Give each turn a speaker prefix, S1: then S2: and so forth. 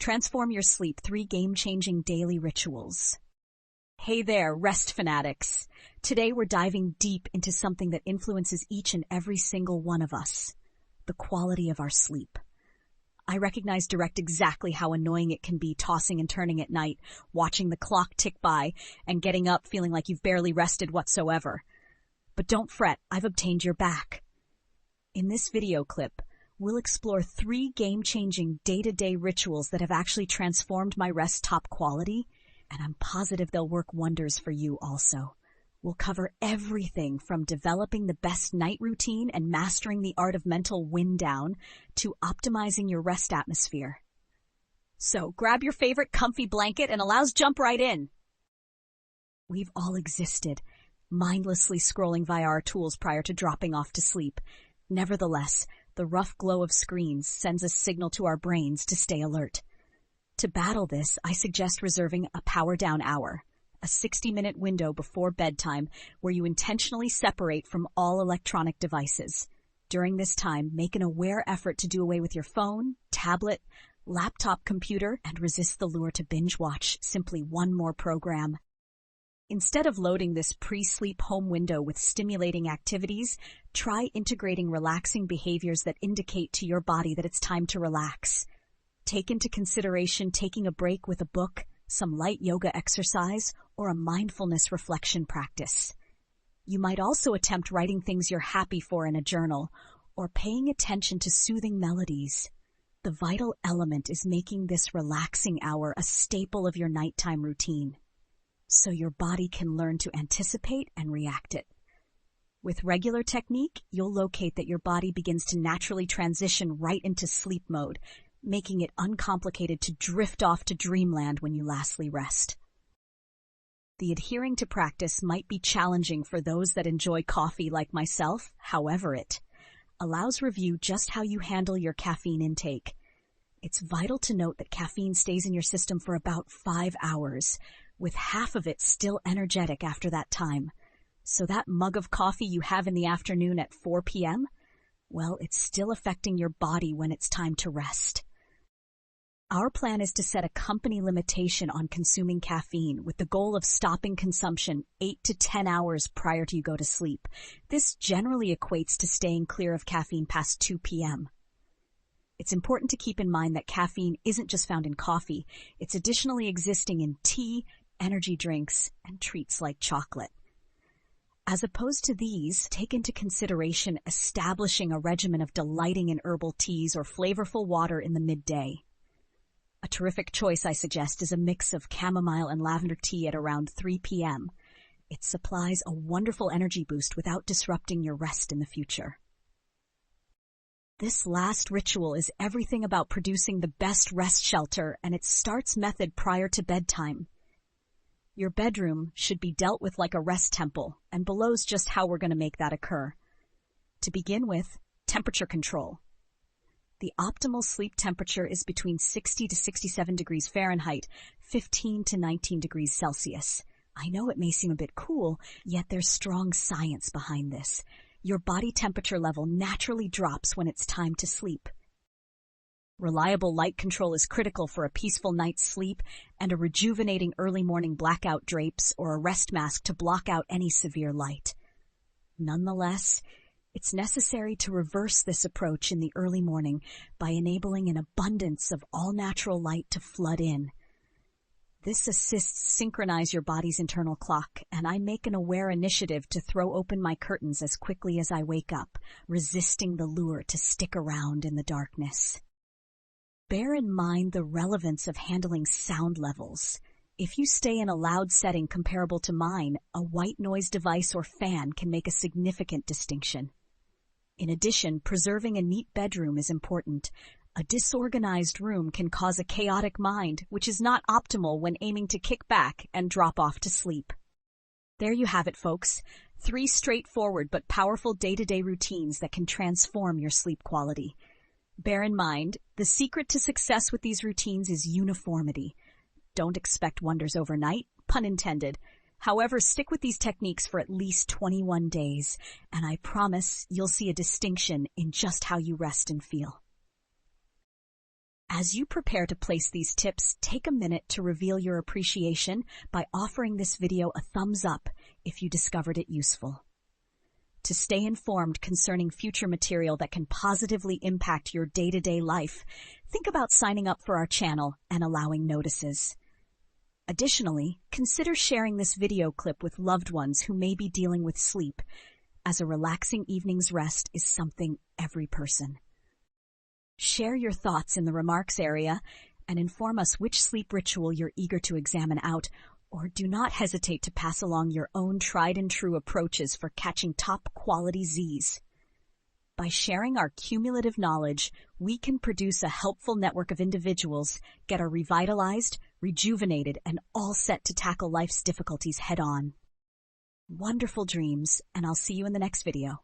S1: Transform your sleep, 3 game-changing daily rituals. Hey there, rest fanatics. Today we're diving deep into something that influences each and every single one of us, the quality of our sleep. I recognize exactly how annoying it can be tossing and turning at night, watching the clock tick by, and getting up feeling like you've barely rested whatsoever. But don't fret, I've obtained your back. In this video clip, we'll explore 3 game-changing day-to-day rituals that have actually transformed my rest top quality, and I'm positive they'll work wonders for you also. We'll cover everything from developing the best night routine and mastering the art of mental wind down to optimizing your rest atmosphere. So grab your favorite comfy blanket and allows jump right in. We've all existed, mindlessly scrolling via our tools prior to dropping off to sleep. Nevertheless, the rough glow of screens sends a signal to our brains to stay alert. To battle this, I suggest reserving a power down hour, a 60-minute window before bedtime where you intentionally separate from all electronic devices. During this time, make an aware effort to do away with your phone, tablet, laptop, computer, and resist the lure to binge watch simply one more program. Instead of loading this pre-sleep home window with stimulating activities, try integrating relaxing behaviors that indicate to your body that it's time to relax. Take into consideration taking a break with a book, some light yoga exercise, or a mindfulness reflection practice. You might also attempt writing things you're happy for in a journal, or paying attention to soothing melodies. The vital element is making this relaxing hour a staple of your nighttime routine, so your body can learn to anticipate and react it. With regular technique, you'll locate that your body begins to naturally transition right into sleep mode, making it uncomplicated to drift off to dreamland when you lastly rest. The adhering to practice might be challenging for those that enjoy coffee like myself. However, it allows review just how you handle your caffeine intake. It's vital to note that caffeine stays in your system for about 5 hours, with half of it still energetic after that time. So that mug of coffee you have in the afternoon at 4 p.m., well, it's still affecting your body when it's time to rest. Our plan is to set a company limitation on consuming caffeine with the goal of stopping consumption 8 to 10 hours prior to you go to sleep. This generally equates to staying clear of caffeine past 2 p.m. It's important to keep in mind that caffeine isn't just found in coffee. It's additionally existing in tea, energy drinks, and treats like chocolate. As opposed to these, take into consideration establishing a regimen of delighting in herbal teas or flavorful water in the midday. A terrific choice, I suggest, is a mix of chamomile and lavender tea at around 3 p.m. It supplies a wonderful energy boost without disrupting your rest in the future. This last ritual is everything about producing the best rest shelter, and it starts method prior to bedtime. Your bedroom should be dealt with like a rest temple, and below's just how we're going to make that occur. To begin with, temperature control. The optimal sleep temperature is between 60 to 67 degrees Fahrenheit, 15 to 19 degrees Celsius. I know it may seem a bit cool, yet there's strong science behind this. Your body temperature level naturally drops when it's time to sleep. Reliable light control is critical for a peaceful night's sleep, and a rejuvenating early morning blackout drapes or a rest mask to block out any severe light. Nonetheless, it's necessary to reverse this approach in the early morning by enabling an abundance of all-natural light to flood in. This assists synchronize your body's internal clock, and I make an aware initiative to throw open my curtains as quickly as I wake up, resisting the lure to stick around in the darkness. Bear in mind the relevance of handling sound levels. If you stay in a loud setting comparable to mine, a white noise device or fan can make a significant distinction. In addition, preserving a neat bedroom is important. A disorganized room can cause a chaotic mind, which is not optimal when aiming to kick back and drop off to sleep. There you have it, folks. 3 straightforward but powerful day-to-day routines that can transform your sleep quality. Bear in mind, the secret to success with these routines is uniformity. Don't expect wonders overnight, pun intended. However, stick with these techniques for at least 21 days, and I promise you'll see a distinction in just how you rest and feel. As you prepare to place these tips, take a minute to reveal your appreciation by offering this video a thumbs up if you discovered it useful. To stay informed concerning future material that can positively impact your day-to-day life, think about signing up for our channel and allowing notices. Additionally, consider sharing this video clip with loved ones who may be dealing with sleep, as a relaxing evening's rest is something every person. Share your thoughts in the remarks area and inform us which sleep ritual you're eager to examine out, or do not hesitate to pass along your own tried and true approaches for catching top quality Z's. By sharing our cumulative knowledge, we can produce a helpful network of individuals that are revitalized, rejuvenated, and all set to tackle life's difficulties head on. Wonderful dreams, and I'll see you in the next video.